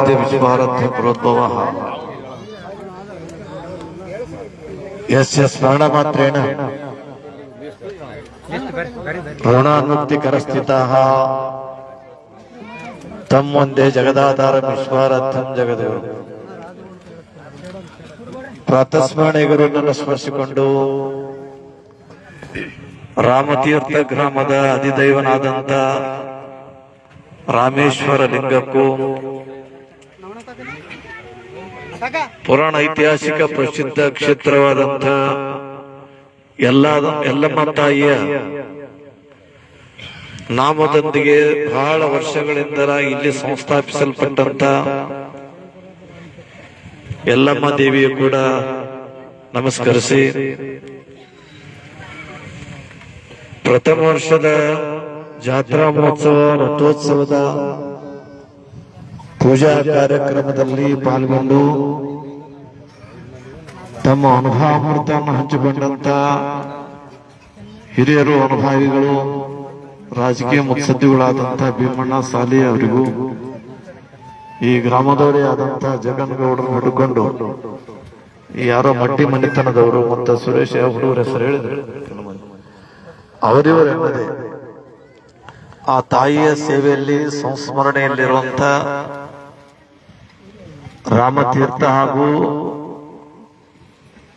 ವಿಶ್ವಾರಾಧ್ಯ ಗುರೋದ್ಭವ ಯಸ್ಯ ಸ್ಮರಣ ಮಾತ್ರೇಣ ಋಣಾನುಕ್ತಿಕರಸ್ಥಿತಃ ತಮ್ಮ ಒಂದೇ ಜಗದಾಧಾರ ವಿಶ್ವಾರಾಧ್ಯಂ ಜಗದೇವರು. ಪ್ರಾತಸ್ಮರಣೆ ಗುರುವನ್ನು ಸ್ಮರಿಸಿಕೊಂಡು ರಾಮತೀರ್ಥ ಗ್ರಾಮದ ಅಧಿದೈವನಾದಂತ ರಾಮೇಶ್ವರ ಲಿಂಗಕ್ಕೂ ಪುರಾಣ ಐತಿಹಾಸಿಕ ಪ್ರಸಿದ್ಧ ಕ್ಷೇತ್ರವಾದಂಥ ಎಲ್ಲಮ್ಮ ತಾಯಿಯ ನಾಮದೊಂದಿಗೆ ಬಹಳ ವರ್ಷಗಳಿಂದ ಇಲ್ಲಿ ಸಂಸ್ಥಾಪಿಸಲ್ಪಟ್ಟಂತ ಎಲ್ಲಮ್ಮ ದೇವಿಯು ಕೂಡ ನಮಸ್ಕರಿಸಿ ಪ್ರಥಮ ವರ್ಷದ ಜಾತ್ರಾ ಮಹೋತ್ಸವ ರಥೋತ್ಸವದ ಪೂಜಾ ಕಾರ್ಯಕ್ರಮದಲ್ಲಿ ಪಾಲ್ಗೊಂಡು ತಮ್ಮ ಅನುಭವಾಮೃತವನ್ನು ಹಂಚಿಕೊಂಡಂತ ಹಿರಿಯರು, ಅನುಭಾವಿಗಳು, ರಾಜಕೀಯ ಮುತ್ಸದ್ದಿಗಳಾದಂಥ ಭೀಮಣ್ಣ ಸಾಲಿ ಅವರಿಗೂ, ಈ ಗ್ರಾಮದವರೇ ಆದಂತ ಜಗನ್ಗೌಡರು ಹಿಡ್ಕೊಂಡು ಯಾರೋ ಮಡ್ಡಿ ಮನೆತನದವರು ಮತ್ತು ಸುರೇಶ್ ಹುಡುಗರ ಹೆಸರು ಹೇಳಿದ್ರು ಅವರಿವರೆಲ್ಲದೆ ಆ ತಾಯಿಯ ಸೇವೆಯಲ್ಲಿ ಸಂಸ್ಮರಣೆಯಲ್ಲಿರುವಂತ ರಾಮತೀರ್ಥ ಹಾಗೂ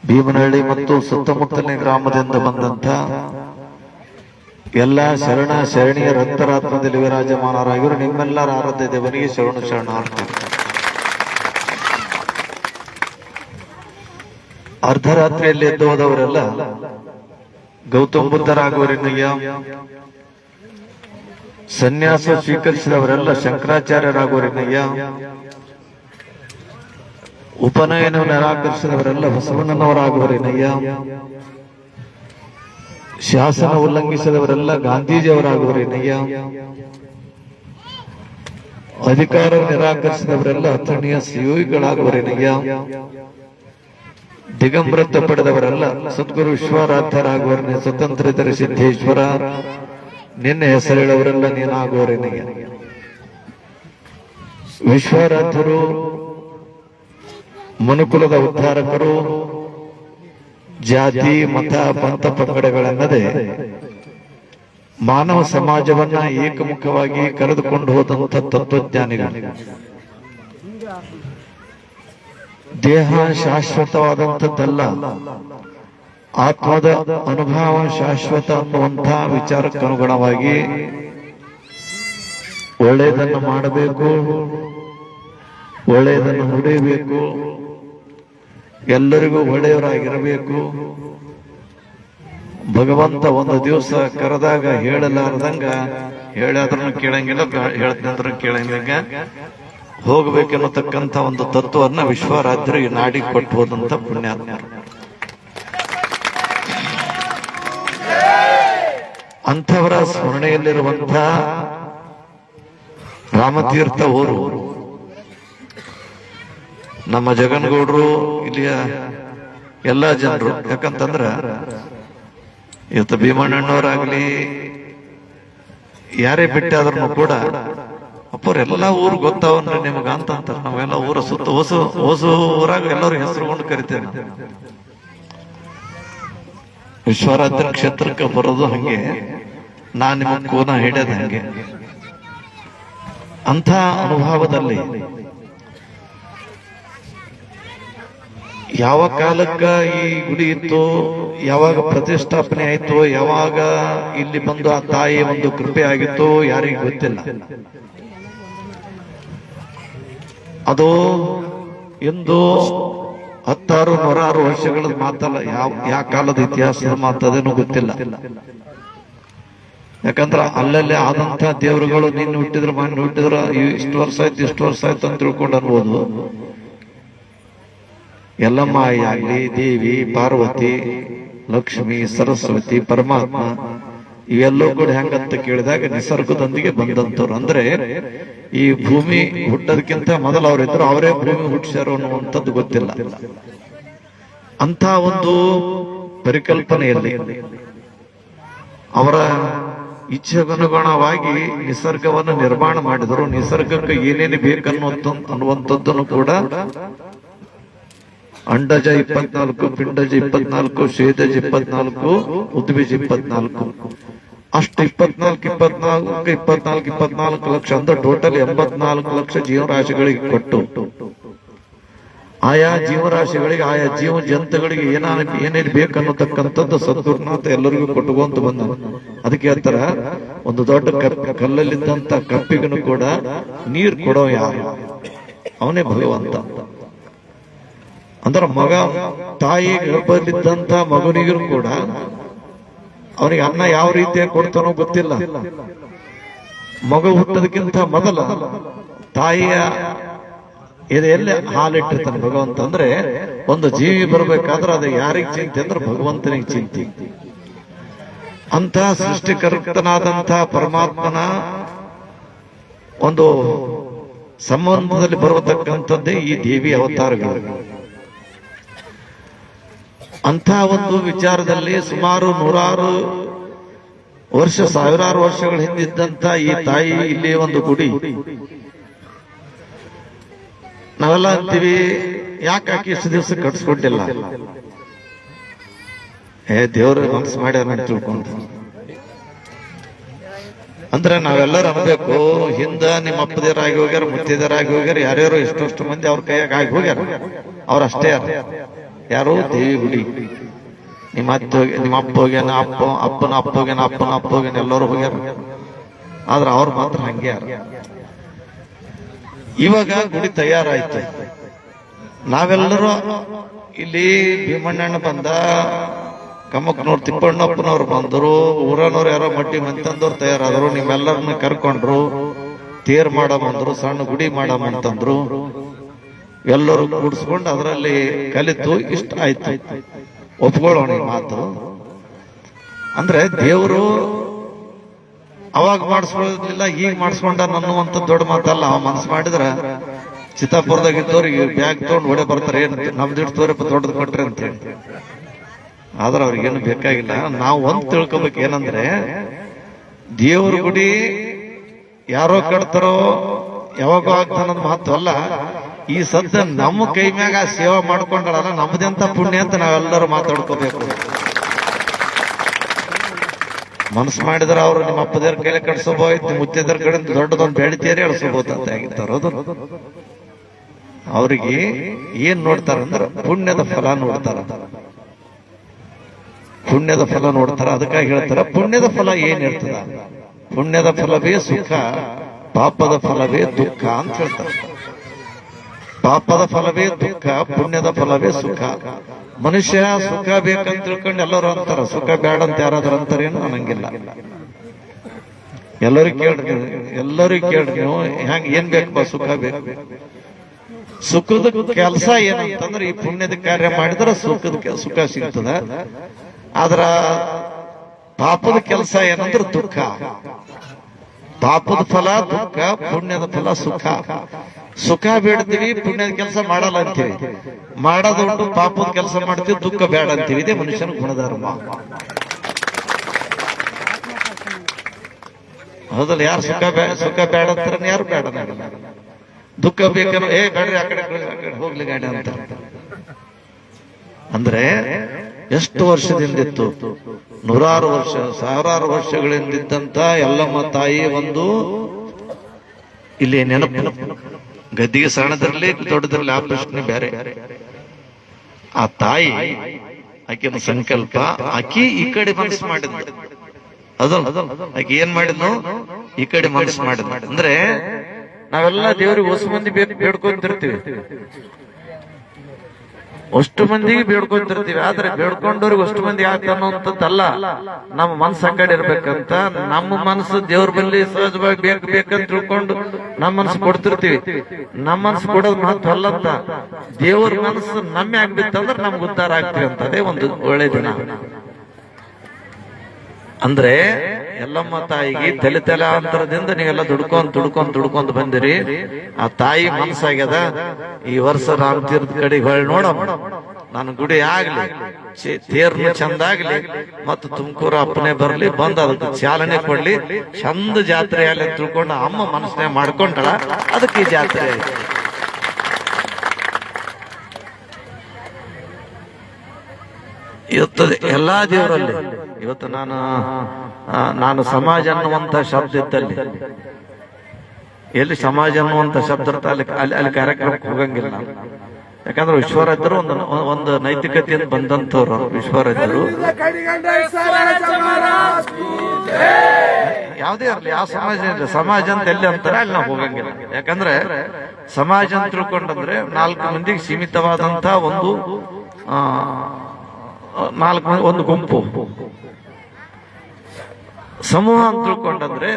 ಭೀಮನಹಳ್ಳಿ ಮತ್ತು ಸುತ್ತಮುತ್ತಲಿನ ಗ್ರಾಮದಿಂದ ಬಂದಂತ ಎಲ್ಲ ಶರಣ ಶರಣಿಯರ ಅಂತರಾತ್ಮದಲ್ಲಿ ವಿರಾಜಮಾನರಾಗಿರು ನಿಮ್ಮೆಲ್ಲರ ಆರಾಧ್ಯ ದೇವನಿಗೆ ಶರಣಾರ್ಥಿ. ಅರ್ಧರಾತ್ರಿಯಲ್ಲಿ ಎದ್ದು ಹೋದವರೆಲ್ಲ ಗೌತಮ ಬುದ್ಧರಾಗುವರೆನಯ್ಯ, ಸನ್ಯಾಸ ಸ್ವೀಕರಿಸಿದವರೆಲ್ಲ ಶಂಕರಾಚಾರ್ಯರಾಗುವರೆನಯ್ಯ, ಉಪನಯನವನ್ನು ನಿರಾಕರಿಸಿದವರೆಲ್ಲ ಬಸವಣ್ಣನವರಾಗುವರೆನಯ್ಯ, ಶಾಸನ ಉಲ್ಲಂಘಿಸಿದವರೆಲ್ಲ ಗಾಂಧೀಜಿಯವರಾಗುವರೇನಯ್ಯ, ಅಧಿಕಾರ ನಿರಾಕರಿಸಿದವರೆಲ್ಲ ಅಥಣಿಯ ಸಿಯೋಗಿಗಳಾಗುವರೇನಯ್ಯ, ದಿಗಂಬರತ್ವ ಪಡೆದವರೆಲ್ಲ ಸದ್ಗುರು ವಿಶ್ವಾರಾಧ್ಯರಾಗುವರೇ, ಸ್ವತಂತ್ರಿತರ ಸಿದ್ದೇಶ್ವರ ನಿನ್ನ ಹೆಸರೇಳವರೆಲ್ಲ ನೀನಾಗುವರೇನಯ್ಯ. ವಿಶ್ವಾರಾಧ್ಯರು ಮನುಕುಲದ ಉದ್ಧಾರಕರು, ಜಾತಿ ಮತ ಪಂಥ ಪಂಗಡಗಳೆನ್ನದೆ ಮಾನವ ಸಮಾಜವನ್ನ ಏಕಮುಖವಾಗಿ ಕರೆದುಕೊಂಡು ಹೋದಂತ ತತ್ವಜ್ಞಾನಿಗಳು. ದೇಹ ಶಾಶ್ವತವಾದಂಥದ್ದಲ್ಲ, ಆತ್ಮದ ಅನುಭವ ಶಾಶ್ವತ ಅನ್ನುವಂಥ ವಿಚಾರಕ್ಕನುಗುಣವಾಗಿ ಒಳ್ಳೆಯದನ್ನು ಮಾಡಬೇಕು, ಒಳ್ಳೆಯದನ್ನು ನುಡಿಯಬೇಕು, ಎಲ್ಲರಿಗೂ ಒಳ್ಳೆಯವರಾಗಿರಬೇಕು. ಭಗವಂತ ಒಂದು ದಿವಸ ಕರೆದಾಗ ಹೇಳಲಾರದಂಗ, ಹೇಳಾದ್ರೂ ಕೇಳಂಗಿಲ್ಲ, ಹೇಳ್ತಂದ್ರೂ ಕೇಳಂಗಿಲ್ಲ, ಹೋಗ್ಬೇಕೆನ್ನತಕ್ಕಂಥ ಒಂದು ತತ್ವವನ್ನ ವಿಶ್ವಾರಾಧ್ಯರು ಈ ನಾಡಿಗೆ ಕೊಟ್ಟು ಹೋದಂತ ಪುಣ್ಯಾತ್ಮರು. ಅಂಥವರ ಸ್ಮರಣೆಯಲ್ಲಿರುವಂಥ ರಾಮತೀರ್ಥ ಊರು ನಮ್ಮ ಜಗನ್ಗೌಡರು, ಇಲ್ಲಿಯ ಎಲ್ಲ ಜನರು. ಯಾಕಂತಂದ್ರ ಇವತ್ತು ಭೀಮಣ್ಣನವರಾಗ್ಲಿ ಯಾರೇ ಬಿಟ್ಟಾದ್ರೂ ಕೂಡ ಅಪ್ಪರೆಲ್ಲ ಊರು ಗೊತ್ತಾವನ್ರಿ ನಿಮಗ ಅಂತ ಅಂತಾರ. ನಾವೆಲ್ಲ ಊರ ಸುತ್ತ ಹೊಸ ಊರಾಗ ಎಲ್ಲರೂ ಹೆಸರುಕೊಂಡು ಕರಿತೇವೆ. ವಿಶ್ವರಾಧ್ಯ ಕ್ಷೇತ್ರಕ್ಕೆ ಬರೋದು ಹಂಗೆ, ನಾನ್ ನಿಮಗ್ ಕೋನ ಹಿಡಿಯೋದು ಹಂಗೆ. ಅಂಥ ಅನುಭವದಲ್ಲಿ ಯಾವ ಕಾಲಕ್ಕ ಈ ಗುಡಿ ಇತ್ತು, ಯಾವಾಗ ಪ್ರತಿಷ್ಠಾಪನೆ ಆಯ್ತು, ಯಾವಾಗ ಇಲ್ಲಿ ಬಂದು ಆ ತಾಯಿ ಒಂದು ಕೃಪೆ ಆಗಿತ್ತು ಯಾರಿಗೂ ಗೊತ್ತಿಲ್ಲ. ಅದು ಎಂದು 10, 100 ವರ್ಷಗಳ ಮಾತಲ್ಲ, ಯಾವ ಕಾಲದ ಇತಿಹಾಸದ ಮಾತದೇನೂ ಗೊತ್ತಿಲ್ಲ. ಯಾಕಂದ್ರ ಅಲ್ಲಲ್ಲೇ ಆದಂತ ದೇವರುಗಳು ನಿನ್ನ ಹುಟ್ಟಿದ್ರು ಮಣ್ಣು ಹುಟ್ಟಿದ್ರ ಇಷ್ಟು ವರ್ಷ ಆಯ್ತು ಅಂತ ತಿಳ್ಕೊಂಡು ಅನ್ಬೋದು. ಎಲ್ಲಮ್ಮ ಆಗ್ಲಿ, ದೇವಿ, ಪಾರ್ವತಿ, ಲಕ್ಷ್ಮಿ, ಸರಸ್ವತಿ, ಪರಮಾತ್ಮ ಇವೆಲ್ಲೂ ಕೂಡ ಹೆಂಗಂತ ಕೇಳಿದಾಗ ನಿಸರ್ಗದೊಂದಿಗೆ ಬಂದಂತವ್ರು. ಅಂದ್ರೆ ಈ ಭೂಮಿ ಹುಟ್ಟೋದಕ್ಕಿಂತ ಮೊದಲು ಅವರಿದ್ರು, ಅವರೇ ಭೂಮಿ ಹುಟ್ಟಿಸ್ಯಾರೋ ಅನ್ನುವಂಥದ್ದು ಗೊತ್ತಿಲ್ಲ. ಅಂತ ಒಂದು ಪರಿಕಲ್ಪನೆಯಲ್ಲಿ ಅವರ ಇಚ್ಛೆಗನುಗುಣವಾಗಿ ನಿಸರ್ಗವನ್ನು ನಿರ್ಮಾಣ ಮಾಡಿದರು. ನಿಸರ್ಗಕ್ಕೆ ಏನೇನು ಅನ್ನುವಂಥದ್ದನ್ನು ಕೂಡ ಅಂಡಜ 24, ಪಿಂಡಜ 24, ಶ್ವೇದಜ 24, ಉದ್ವಿಜ 24. ಅಷ್ಟು 24 ಲಕ್ಷ ಅಂದ್ರೆ ಟೋಟಲ್ 84 ಲಕ್ಷ ಜೀವರಾಶಿಗಳಿಗೆ ಕೊಟ್ಟು ಆಯಾ ಜೀವರಾಶಿಗಳಿಗೆ ಆಯಾ ಜೀವ ಜಂತುಗಳಿಗೆ ಏನೇನು ಬೇಕನ್ನತಕ್ಕಂಥದ್ದು ಸದ್ಗುರುನಾಥ ಎಲ್ಲರಿಗೂ ಕೊಟ್ಟುಕೊಂತ ಬಂದ. ಅದಕ್ಕೆ ಹೇಳ್ತಾರ, ಒಂದು ದೊಡ್ಡ ಕಲ್ಲಲ್ಲಿದ್ದಂತ ಕಪ್ಪಿಗನು ಕೂಡ ನೀರು ಕೊಡೋ ಯಾರು? ಅವನೇ ಭಗವಂತ. ಅಂದ್ರೆ ಮಗ ತಾಯಿ ಗರ್ಭದಲ್ಲಿದ್ದಂತ ಮಗನಿಗೂ ಕೂಡ ಅವನಿಗೆ ಅನ್ನ ಯಾವ ರೀತಿಯಾಗಿ ಕೊಡ್ತಾನೋ ಗೊತ್ತಿಲ್ಲ. ಮಗು ಹುಟ್ಟೋದಕ್ಕಿಂತ ಮೊದಲ ತಾಯಿಯ ಎದೆಯಲ್ಲಿ ಹಾಲಿಟ್ಟಿರ್ತಾನೆ ಭಗವಂತ. ಅಂದ್ರೆ ಒಂದು ಜೀವಿ ಬರ್ಬೇಕಾದ್ರೆ ಅದು ಯಾರಿಗೆ ಚಿಂತೆ ಅಂದ್ರೆ ಭಗವಂತನಿಗೆ ಚಿಂತೆ. ಅಂತ ಸೃಷ್ಟಿಕರ್ತನಾದಂತಹ ಪರಮಾತ್ಮನ ಒಂದು ಸಂಬಂಧದಲ್ಲಿ ಬರತಕ್ಕಂಥದ್ದೇ ಈ ದೇವಿ ಅವತಾರಗಳು. ಅಂತ ಒಂದು ವಿಚಾರದಲ್ಲಿ ಸುಮಾರು 100 ವರ್ಷ, 1000 ವರ್ಷಗಳ ಹಿಂದಿದ್ದಂತ ಈ ತಾಯಿ ಇಲ್ಲಿ ಒಂದು ಗುಡಿ. ನಾವೆಲ್ಲ ಅಂತೀವಿ, ಯಾಕೆ ಆಕೆ ಇಷ್ಟು ದಿವಸ ಕಟ್ಸ್ಕೊಟ್ಟಿಲ್ಲ? ದೇವ್ರ ಮನಸ್ಸು ಮಾಡ್ಯಾರ ಅಂತ ತಿಳ್ಕೊಂಡು. ಅಂದ್ರೆ ನಾವೆಲ್ಲರೂ ಅನ್ಬೇಕು, ಹಿಂದ ನಿಮ್ಮ ಅಪ್ಪದೇರಾಗಿ ಹೋಗ್ಯಾರ, ಮುತ್ತಿದರಾಗಿ ಹೋಗ್ಯಾರ, ಯಾರ್ಯಾರು ಎಷ್ಟೊಷ್ಟು ಮಂದಿ ಅವ್ರ ಕೈಯಾಗ ಆಗಿ ಹೋಗ್ಯಾರ. ಅವ್ರಷ್ಟೇ ಯಾರು ದೇವಿ ಗುಡಿ. ನಿಮ್ಮ ಅಪ್ಪ ಹೋಗ್ಯಾನ, ಅಪ್ಪನ ಅಪ್ಪ ಹೋಗ್ಯಾನ, ಎಲ್ಲರೂ ಹೋಗ್ಯಾರ. ಆದ್ರೆ ಅವ್ರು ಮಾತ್ರ ಹಂಗೆ ಯಾರು. ಇವಾಗ ಗುಡಿ ತಯಾರಾಯ್ತು. ನಾವೆಲ್ಲರೂ ಇಲ್ಲಿ ಭೀಮಣ್ಣಣ್ಣ ಬಂದ, ಕಮ್ಮಕ್ಕನವ್ರು, ತಿಪ್ಪಣ್ಣಪ್ಪನವ್ರು ಬಂದರು, ಊರನವ್ರು ಯಾರೋ ಮಟ್ಟಿ ಮಂತಂದವ್ರು ತಯಾರಾದ್ರು. ನಿಮ್ಮೆಲ್ಲರನ್ನ ಕರ್ಕೊಂಡ್ರು, ತೇರ್ ಮಾಡಮಂದ್ರು, ಸಣ್ಣ ಗುಡಿ ಮಾಡಮಂತಂದ್ರು. ಎಲ್ಲರೂ ಕೂಡಿಸ್ಕೊಂಡು ಅದರಲ್ಲಿ ಕಲಿತು ಇಷ್ಟ ಆಯ್ತು. ಒಪ್ಕೊಳ್ಳೋಣ ಈ ಮಾತು. ಅಂದ್ರೆ ದೇವರು ಅವಾಗ ಮಾಡಿಸ್ಕೊಳ್ಳೋದಿಲ್ಲ, ಈಗ ಮಾಡಿಸ್ಕೊಂಡ ಅನ್ನುವಂತ ದೊಡ್ಡ ಮಾತಲ್ಲ. ಅವ ಮನಸ್ಸು ಮಾಡಿದ್ರ ಚಿತ್ತಾಪುರದಾಗ ಇದ್ದವ್ರಿಗೆ ಬ್ಯಾಗ್ ತಗೊಂಡು ಹೊಡೆ ಬರ್ತಾರೆ, ಏನ್ ನಮ್ದಿಟ್ಟು ತೋರಪ್ಪ ದೊಡ್ಡದು ಕೊಟ್ರಿ ಅಂತ ಹೇಳಿ. ಆದ್ರೆ ಅವ್ರಿಗೇನು ಬೇಕಾಗಿಲ್ಲ. ನಾವು ಒಂದ್ ತಿಳ್ಕೊಬೇಕು, ಏನಂದ್ರೆ ದೇವ್ರ ಗುಡಿ ಯಾರೋ ಕಟ್ತಾರೋ ಯಾವಾಗೋ ಆಗ್ತಾನದ್ ಮಾತು ಅಲ್ಲ. ಈ ಸದ್ದ ನಮ್ಮ ಕೈ ಮ್ಯಾಗ ಸೇವಾ ಮಾಡ್ಕೊಂಡಲ್ಲ, ನಮ್ದೆಂತ ಪುಣ್ಯ ಅಂತ ನಾವೆಲ್ಲರೂ ಮಾತಾಡ್ಕೋಬೇಕು. ಮನಸ್ಸು ಮಾಡಿದ್ರೆ ಅವ್ರು ನಿಮ್ಮ ಅಪ್ಪದೇವ್ರ ಕೈಲಿ ಕಟ್ಸೋಬೋಯ್ತು, ನಿಮ್ಮ ಮುತ್ತೇದರ ಕಡೆ ದೊಡ್ಡದೊಂದು ಬೆಳಿತೀರಿ ಅಳಿಸಬಹುದು ಅಂತ ಆಗಿರ್ತಾರೋದು. ಅವ್ರಿಗೆ ಏನ್ ನೋಡ್ತಾರಂದ್ರ ಪುಣ್ಯದ ಫಲ ನೋಡ್ತಾರ, ಪುಣ್ಯದ ಫಲ ನೋಡ್ತಾರ. ಅದಕ್ಕಾಗಿ ಹೇಳ್ತಾರ, ಪುಣ್ಯದ ಫಲ ಏನಿರ್ತದ? ಪುಣ್ಯದ ಫಲವೇ ಸುಖ, ಪಾಪದ ಫಲವೇ ದುಃಖ ಅಂತ ಹೇಳ್ತಾರೆ. ಪಾಪದ ಫಲವೇ ದುಃಖ, ಪುಣ್ಯದ ಫಲವೇ ಸುಖ. ಮನುಷ್ಯ ಸುಖ ಬೇಕಂತ ತಿಳ್ಕೊಂಡು ಎಲ್ಲರೂ ಅಂತಾರ, ಸುಖ ಬೇಡ ಅಂತ ಯಾರಾದ್ರೂ ಅಂತಾರೇನು? ಅನ್ನಂಗಿಲ್ಲ. ಎಲ್ಲರಿಗೂ ಕೇಳ್ರಿ ನೀವು, ಹೆಂಗ್ ಏನ್ ಬೇಕಪ್ಪ? ಸುಖ ಬೇಕು. ಸುಖದ ಕೆಲಸ ಏನಂತಂದ್ರೆ ಈ ಪುಣ್ಯದ ಕಾರ್ಯ ಮಾಡಿದ್ರೆ ಸುಖ ಸಿಗ್ತದ. ಆದ್ರ ಪಾಪದ ಕೆಲಸ ಏನಂದ್ರೆ ದುಃಖ. ಪಾಪದ ಫಲ ದುಃಖ, ಪುಣ್ಯದ ಫಲ ಸುಖ. ಸುಖ ಬೇಡ್ತೀವಿ, ಪುಣ್ಯದ ಕೆಲಸ ಮಾಡಲ್ಲ ಅಂತೀವಿ. ಮಾಡೋದುಂಟು, ಪಾಪದ ಕೆಲಸ ಮಾಡ್ತೀವಿ, ದುಃಖ ಬೇಡ ಅಂತೀವಿ. ಇದೇ ಮನುಷ್ಯನ ಗುಣಧರ್ಮ. ಹೌದಲ್ಲ? ಯಾರು ಸುಖ ಬೇಡ ಅಂತಾರ, ಯಾರು ಬೇಡ ಅನ್ನಲ್ಲ. ದುಃಖ ಬೇಕಂದ್ರೆ ಬೇಡ್ರಿ, ಆ ಕಡೆ ಹೋಗ್ಲಿ ಗಾಡಿ ಅಂತ. ಅಂದ್ರೆ ಎಷ್ಟು ವರ್ಷದಿಂದಿತ್ತು? 100 ವರ್ಷ, 1000 ವರ್ಷಗಳಿಂದಿದ್ದಂತ ಎಲ್ಲಮ್ಮ ತಾಯಿ ಒಂದು ಇಲ್ಲಿ ನೆನಪು. ಗದ್ದಿಗೆ ಸಣ್ಣದ್ರಲ್ಲಿ ದೊಡ್ಡದ್ರಲ್ಲಿ ಆ ಪ್ರಶ್ನೆ ಬೇರೆ. ಆ ತಾಯಿ ಆಕೆನ ಸಂಕಲ್ಪ, ಆಕಿ ಈ ಕಡೆ ಮನಸ್ಸು ಮಾಡಿದ್ಲು. ಅದಲ್ಲ, ಆಕೆ ಏನ್ ಮಾಡಿದ್ನು? ಈ ಕಡೆ ಮನಸ್ಸು ಮಾಡಿದ್ಲು. ಅಂದ್ರೆ ನಾವೆಲ್ಲ ದೇವ್ರಿಗೆ ಹೊಸ ಮಂದಿ ಬೇಡ್ಕೊಂತಿರ್ತೀವಿ, ಅಷ್ಟು ಮಂದಿಗೆ ಬೇಡ್ಕೊಂತಿರ್ತೀವಿ. ಆದ್ರೆ ಬೇಡ್ಕೊಂಡವ್ರಿಗೆ ಅಷ್ಟು ಮಂದಿ ಯಾಕೆ ಅನ್ನೋಂಥದ್ದಲ್ಲ, ನಮ್ಮ ಮನಸ್ಸು ಆ ಕಡೆ ಇರ್ಬೇಕಂತ. ನಮ್ಮ ಮನಸ್ಸು ದೇವ್ರ ಬಲ್ಲಿ ಸಹಜವಾಗಿ ಬೇಕಂತ ತಿಳ್ಕೊಂಡು ನಮ್ಮ ಮನಸ್ಸು ಕೊಡ್ತಿರ್ತೀವಿ. ನಮ್ಮ ಮನಸ್ಸು ಕೊಡೋದು ಮಹತ್ವ ಅಲ್ಲಂತ. ದೇವ್ರ ಮನಸ್ಸು ನಮ್ಮೆ ಆಗ್ಬಿತ್ತಂದ್ರೆ ನಮ್ಗೆ ಉದ್ಧಾರ ಆಗ್ತೀವಿ ಅಂತ. ಅದೇ ಒಂದು ಒಳ್ಳೆ ದಿನ. ಅಂದ್ರೆ ಎಲ್ಲಮ್ಮ ತಾಯಿಗೆ ತಲೆತಲಾಂತರದಿಂದ ನೀವೆಲ್ಲ ದುಡ್ಕೊಂಡ್ ಬಂದಿರಿ. ಆ ತಾಯಿ ಮನಸ್ಸಾಗ್ಯದ, ಈ ವರ್ಷ ರಾಮತೀರ್ಥ ಕಡೆ ಹೊಳ್ಳಿ ನೋಡಮ್ಮ, ನನ್ನ ಗುಡಿ ಆಗ್ಲಿ, ತೇರ್ನು ಚಂದ ಆಗ್ಲಿ, ಮತ್ತು ತುಮಕೂರು ಅಪ್ಪನೆ ಬರ್ಲಿ, ಬಂದ್ ಅದಕ್ಕೆ ಚಾಲನೆ ಕೊಡ್ಲಿ, ಚಂದ ಜಾತ್ರೆ ಅಲ್ಲಿ ತಿಳ್ಕೊಂಡು ಅಮ್ಮ ಮನಸ್ಸನ್ನೇ ಮಾಡ್ಕೊಂಡಳ, ಅದಕ್ಕೆ ಈ ಜಾತ್ರೆ ಆಯ್ತು. ಇವತ್ತು ಎಲ್ಲಾ ದೇವರಲ್ಲಿ ಇವತ್ತು ನಾನು ಸಮಾಜ ಅನ್ನುವಂತ ಶಬ್ದ ಇದ್ದಲ್ಲಿ, ಎಲ್ಲಿ ಸಮಾಜ ಅನ್ನುವಂತ ಶಬ್ದ ಇರುತ್ತೆ ಅಲ್ಲಿ ಕಾರ್ಯಕ್ರಮಕ್ಕೆ ಹೋಗಂಗಿಲ್ಲ. ಯಾಕಂದ್ರೆ ವಿಶ್ವರಾಜರು ಒಂದು ನೈತಿಕತೆಯಿಂದ ಬಂದಂತವ್ರು ವಿಶ್ವರಾಜರು. ಯಾವುದೇ ಇರಲಿ, ಯಾವ ಸಮಾಜ ಇರಲಿ, ಸಮಾಜ ಅಂತ ಎಲ್ಲಿ ಅಂತಾರೆ ಅಲ್ಲಿ ನಾವು ಹೋಗಂಗಿಲ್ಲ. ಯಾಕಂದ್ರೆ ಸಮಾಜ ಅಂತ ತಿಳ್ಕೊಂಡಂದ್ರೆ 4 ಮಂದಿಗೆ ಸೀಮಿತವಾದಂತ ಒಂದು ಗುಂಪು. ಸಮೂಹ ಅಂತ ತಿಳ್ಕೊಂಡಂದ್ರೆ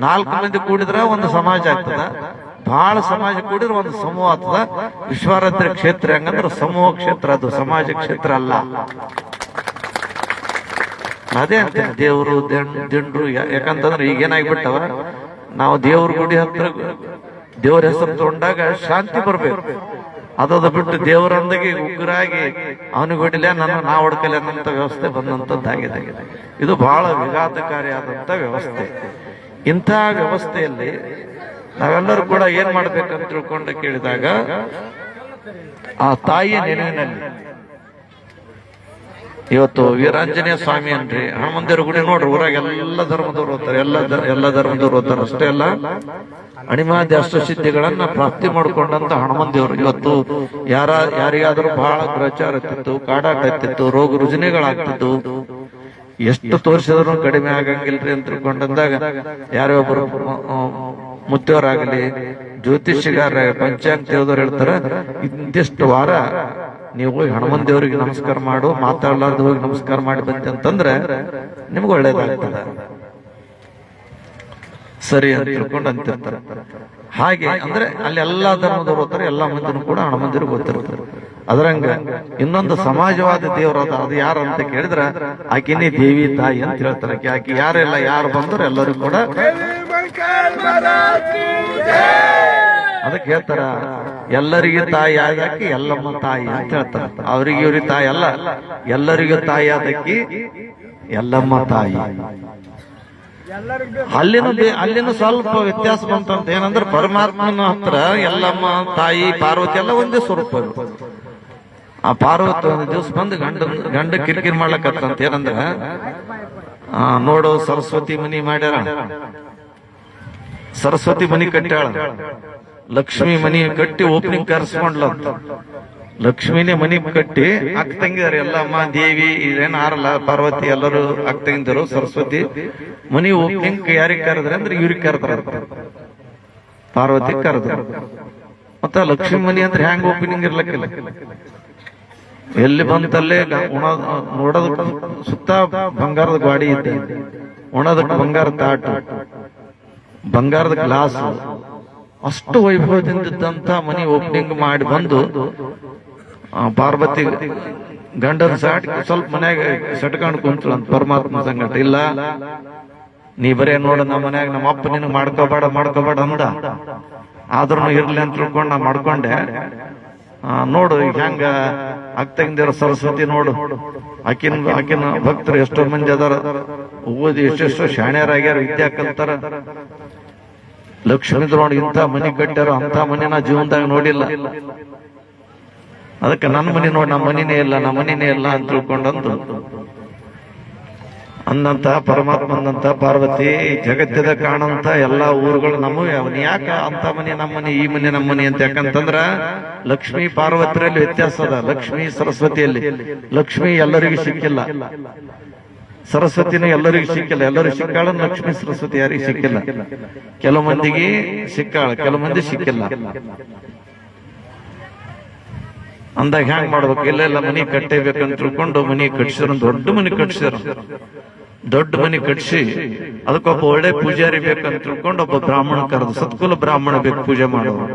4 ಮಂದಿ ಕೂಡಿದ್ರೆ ಒಂದು ಸಮಾಜ ಆಗ್ತದ, ಬಹಳ ಸಮಾಜ ಕೂಡಿದ್ರೆ ಒಂದು ಸಮೂಹ ಆಗ್ತದ. ವಿಶ್ವರಾತ್ರಿ ಕ್ಷೇತ್ರ ಹಂಗಂದ್ರೆ ಸಮೂಹ ಕ್ಷೇತ್ರ, ಅದು ಸಮಾಜ ಕ್ಷೇತ್ರ ಅಲ್ಲ. ಅದೇ ಅಂತ ದೇವರು ದಿಂಡ್ರು. ಯಾಕಂತಂದ್ರೆ ಈಗೇನಾಗ್ಬಿಟ್ಟವ, ನಾವು ದೇವ್ರ ಗುಡಿ ಹತ್ರ ದೇವ್ರ ಹೆಸರು ತಗೊಂಡಾಗ ಶಾಂತಿ ಬರ್ಬೇಕು. ಅದದು ಬಿಟ್ಟು ದೇವರೊಂದಿಗೆ ಉಗ್ರಾಗಿ ಅವನಿಗೆ ಹೊಡಿಲೆ ನಾ ಹೊಡ್ಕಲೆ ಅನ್ನೋಂಥ ವ್ಯವಸ್ಥೆ ಬಂದಂತದ್ದಾಗಿದೆ. ಇದು ಬಹಳ ವಿಘಾತಕಾರಿಯಾದಂತ ವ್ಯವಸ್ಥೆ. ಇಂಥ ವ್ಯವಸ್ಥೆಯಲ್ಲಿ ನಾವೆಲ್ಲರೂ ಕೂಡ ಏನ್ ಮಾಡ್ಬೇಕಂತ ತಿಳ್ಕೊಂಡು ಕೇಳಿದಾಗ, ಆ ತಾಯಿಯ ನೆನವಿನಲ್ಲಿ ಇವತ್ತು ವೀರಾಂಜನೇಯ ಸ್ವಾಮಿ ಅನ್ರಿ, ಹನುಮಂದಿರ ಗುಡಿ ನೋಡ್ರಿ, ಊರಾಗ ಎಲ್ಲ ಧರ್ಮದವ್ರು ಓದ್ತಾರೆ, ಎಲ್ಲ ಧರ್ಮದವ್ರು ಓದ್ತಾರೆ. ಅಷ್ಟೇ ಅಲ್ಲ, ಅಣಿಮಾದಿ ಅಷ್ಟಸಿದ್ಧಿಗಳನ್ನ ಪ್ರಾಪ್ತಿ ಮಾಡ್ಕೊಂಡಂತ ಹನುಮಂದೇವ್ರು. ಇವತ್ತು ಯಾರಿಗಾದ್ರೂ ಬಹಳ ಗ್ರಹಚಾರ ಇರ್ತಿತ್ತು, ಕಾಡಾಟ ಇರ್ತಿತ್ತು, ರೋಗ ರುಜಿನಗಳಾಗ್ತಿತ್ತು, ಎಷ್ಟು ತೋರಿಸಿದ್ರು ಕಡಿಮೆ ಆಗಂಗಿಲ್ರಿ ಅಂತ ತಿಳ್ಕೊಂಡಂದಾಗ ಯಾರೊಬ್ಬರು ಮುತ್ತವರಾಗಲಿ, ಜ್ಯೋತಿಷಿಗಾರ, ಪಂಚಾಂಗ ತಿಳಿದವ್ರು ಹೇಳ್ತಾರ, ಇಂತಿಷ್ಟು ವಾರ ನೀವು ಹೋಗಿ ಹನುಮನ್ ದೇವರಿಗೆ ನಮಸ್ಕಾರ ಮಾಡು, ಮಾತಾಡ್ಲಾರ್ದು ಹೋಗಿ ನಮಸ್ಕಾರ ಮಾಡಿ ಬಂತೆ ಅಂತಂದ್ರೆ ನಿಮ್ಗೆ ಒಳ್ಳೇದಾಗ್ತದ. ಸರಿ ಅಂತ ತಿಳ್ಕೊಂಡು ಅಂತಿರ್ತಾರೆ. ಹಾಗೆ ಅಂದ್ರೆ ಅಲ್ಲಿ ಎಲ್ಲಾ ಧರ್ಮದವ್ರು ಓದ್ತಾರೆ, ಎಲ್ಲಾ ಮಂದಿನೂ ಕೂಡ ಹನುಮಂದಿರಿಗೆ ಓದ್ತಿರ್ತಾರೆ. ಅದ್ರಂಗ ಇನ್ನೊಂದು ಸಮಾಜವಾದ ದೇವರಾದ, ಅದು ಯಾರು ಅಂತ ಕೇಳಿದ್ರ ಆಕಿನಿ ದೇವಿ ತಾಯಿ ಅಂತ ಹೇಳ್ತಾರೆ. ಆಕೆ ಯಾರೆಲ್ಲ ಯಾರು ಬಂದ್ರು ಎಲ್ಲರೂ ಕೂಡ ಅದಕ್ಕೆ ಹೇಳ್ತಾರ, ಎಲ್ಲರಿಗೆ ತಾಯಿ ಆದಾಕಿ ಎಲ್ಲಮ್ಮ ತಾಯಿ ಅಂತ ಹೇಳ್ತಾರ. ಅವ್ರಿಗೆ ಇವ್ರಿಗೆ ತಾಯಿ ಅಲ್ಲ, ಎಲ್ಲರಿಗೂ ತಾಯಿ ಆದಕ್ಕಿ ಎಲ್ಲಮ್ಮ ತಾಯಿ. ಅಲ್ಲಿನ ಸ್ವಲ್ಪ ವ್ಯತ್ಯಾಸ ಬಂತಂತ. ಏನಂದ್ರೆ ಪರಮಾತ್ಮನ ಹತ್ರ ಎಲ್ಲಮ್ಮ ತಾಯಿ ಪಾರ್ವತಿ ಎಲ್ಲ ಒಂದೇ ಸ್ವರೂಪ. ಆ ಪಾರ್ವತಿ ಒಂದು ದಿವಸ ಬಂದು ಗಂಡ ಕಿರಿಕಿರಿ ಮಾಡ್ಲಕತ್ತಂತ. ಏನಂದ್ರ ನೋಡು, ಸರಸ್ವತಿ ಮನಿ ಮಾಡ್ಯಾರ, ಸರಸ್ವತಿ ಮನಿ ಕಟ್ಟಾಳ, ಲಕ್ಷ್ಮಿ ಮನಿ ಕಟ್ಟಿ ಓಪನಿಂಗ್ ಕರೆಸ್ಕೊಂಡ್ಲಂತ. ಲಕ್ಷ್ಮಿನೇ ಮನಿ ಕಟ್ಟಿ ಅಕ್ಕ ತಂಗಿದಾರೆ, ಎಲ್ಲಮ್ಮ ದೇವಿ ಇದೇನು ಆರಲ್ಲ, ಪಾರ್ವತಿ ಎಲ್ಲರೂ ಅಕ್ಕ ತಂಗಿದರು. ಸರಸ್ವತಿ ಮನಿ ಓಪನಿಂಗ್ ಯಾರಿಗೆ ಕರೆದ್ರೆ ಅಂದ್ರೆ ಇವ್ರಿಗೆ ಕರೆದ್ರ, ಪಾರ್ವತಿ ಕರೆದ್ರು. ಮತ್ತ ಲಕ್ಷ್ಮಿ ಮನಿ ಅಂದ್ರೆ ಹ್ಯಾಂಗ್ ಓಪನಿಂಗ್ ಇರ್ಲಕ್ಕಿಲ್ಲ, ಎಲ್ಲಿ ಬಂತಲ್ಲೇ ನೋಡೋದಕ್ಕೆ ಸುತ್ತ ಬಂಗಾರದ ಗಾಡಿ ಇದ್ದ, ಉಣೋದಕ್ಕೆ ಬಂಗಾರದ ತಾಟು, ಬಂಗಾರದ ಗ್ಲಾಸ್, ಅಷ್ಟು ವೈಭವದಿಂದಂತ ಮನಿ ಓಪನಿಂಗ್ ಮಾಡಿ ಬಂದು ಪಾರ್ವತಿ ಗಂಡನ ಸಾಟಿ ಸ್ವಲ್ಪ ಮನ್ಯಾಗ ಸಟ್ಕೊಂಡು ಕುಂತಳಂತ. ಪರಮಾತ್ಮ ಸಂಗಟ ಇಲ್ಲ, ನೀ ಬರೇ ನೋಡ ನಮ್ಮ ಮನ್ಯಾಗ ನಮ್ಮ ಅಪ್ಪ ನಿನಗ್ ಮಾಡ್ಕೋಬೇಡ ಅಂದ. ಆದ್ರೂ ಇರ್ಲಿ ಅಂತ ತಿಳ್ಕೊಂಡ್ ನಾ ಮಾಡ್ಕೊಂಡೆ. ನೋಡು ಹೆಂಗ ಆಗ್ತಂಗಿರ ಸರಸ್ವತಿ ನೋಡು, ಆಕಿನ ಭಕ್ತರು ಎಷ್ಟೋ ಮಂದಿ ಅದಾರ, ಓದಿ ಎಷ್ಟೆಷ್ಟೋ ಶಾಣ್ಯರಾಗ್ಯಾರ, ವಿದ್ಯಾ ಕಲ್ತಾರ. ಲಕ್ಷ್ಮೀ ನೋಡಿ ಇಂಥ ಮನಿ ಕಟ್ಟಾರ, ಅಂತ ಮನಿ ನಾ ಜೀವನದಾಗ ನೋಡಿಲ್ಲ. ಅದಕ್ಕೆ ನನ್ನ ಮನಿ ನೋಡಿ, ನಮ್ಮ ಮನಿನೇ ಇಲ್ಲ ಅಂತ ತಿಳ್ಕೊಂಡಂದು ಅಂದಂತ ಪರಮಾತ್ಮಂದಂತ ಪಾರ್ವತಿ ಜಗತ್ತದ ಕಾಣಂತ ಎಲ್ಲಾ ಊರುಗಳು ನಮ್ಮವೇ. ಅವನ್ ಯಾಕ ಅಂತ ಮನಿ ನಮ್ಮನಿ, ಈ ಮನಿ ನಮ್ಮನಿ ಅಂತ? ಯಾಕಂತಂದ್ರ ಲಕ್ಷ್ಮೀ ಪಾರ್ವತಿಯಲ್ಲಿ ವ್ಯತ್ಯಾಸ ಅದ. ಲಕ್ಷ್ಮೀ ಸರಸ್ವತಿಯಲ್ಲಿ ಲಕ್ಷ್ಮಿ ಎಲ್ಲರಿಗೂ ಸಿಕ್ಕಿಲ್ಲ, ಸರಸ್ವತಿನೂ ಎಲ್ಲರಿಗೂ ಸಿಕ್ಕಿಲ್ಲ. ಎಲ್ಲರಿಗೂ ಸಿಕ್ಕಾಳ ಲಕ್ಷ್ಮೀ ಸರಸ್ವತಿ ಯಾರಿಗೂ ಸಿಕ್ಕಿಲ್ಲ. ಕೆಲವು ಮಂದಿಗೆ ಸಿಕ್ಕಾಳ, ಕೆಲವು ಮಂದಿ ಸಿಕ್ಕಿಲ್ಲ. ಅಂದಾಗ ಹ್ಯಾಂಗ್ ಮಾಡ್ಬೇಕು? ಇಲ್ಲೆಲ್ಲ ಮನಿ ಕಟ್ಟೇಬೇಕಂತ ತಿಳ್ಕೊಂಡು ಮನಿ ಕಟ್ಸಿರ, ದೊಡ್ಡ ಮನಿ ಕಟ್ಸಿರ. ದೊಡ್ಡ ಮನಿ ಕಟ್ಸಿ ಅದಕ್ಕೊಬ್ಬ ಒಳ್ಳೆ ಪೂಜಾರಿ ಬೇಕಂತ ತಿಳ್ಕೊಂಡು ಒಬ್ಬ ಬ್ರಾಹ್ಮಣ ಕರೆದು, ಸತ್ಕುಲ ಬ್ರಾಹ್ಮಣ ಬೇಕು ಪೂಜೆ ಮಾಡೋರು.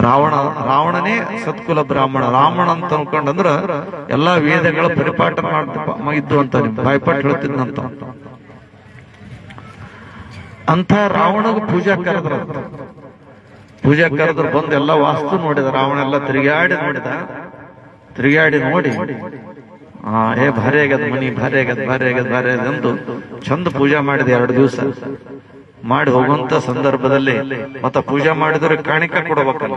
ರಾವಣನೇ ಸತ್ಕುಲ ಬ್ರಾಹ್ಮಣ. ರಾವಣ ಅಂತ ಅನ್ಕೊಂಡಂದ್ರ ಎಲ್ಲಾ ವೇದಗಳ ಪರಿಪಾಠ ಇದ್ದು ಅಂತ ಬಾಯ್ಪಾಟ್ ಹೇಳ್ತಿದ್ನಂತ. ಅಂತ ರಾವಣಗ ಪೂಜಾ ಕರೆದ್ರು ಬಂದು ಎಲ್ಲ ವಾಸ್ತು ನೋಡಿದ. ರಾವಣ ಎಲ್ಲ ತಿರುಗಾಡಿ ನೋಡಿದ. ತಿರುಗಾಡಿ ನೋಡಿ ಏ ಭಾರಿ ಆಗ್ಯದ ಮನಿ, ಭಾರಿ ಆಗ್ಯದ, ಭಾರಿ ಆಗ್ಯದ, ಭಾರಿ ಆಗ್ಯದ ಎಂದು ಚಂದ ಪೂಜೆ ಮಾಡಿದೆ. 2 ದಿವಸ ಮಾಡಿ ಹೋಗುವಂತ ಸಂದರ್ಭದಲ್ಲಿ ಮತ್ತ ಪೂಜೆ ಮಾಡಿದ್ರೆ ಕಾಣಿಕೆ ಕೊಡ್ಬೇಕಲ್ಲ,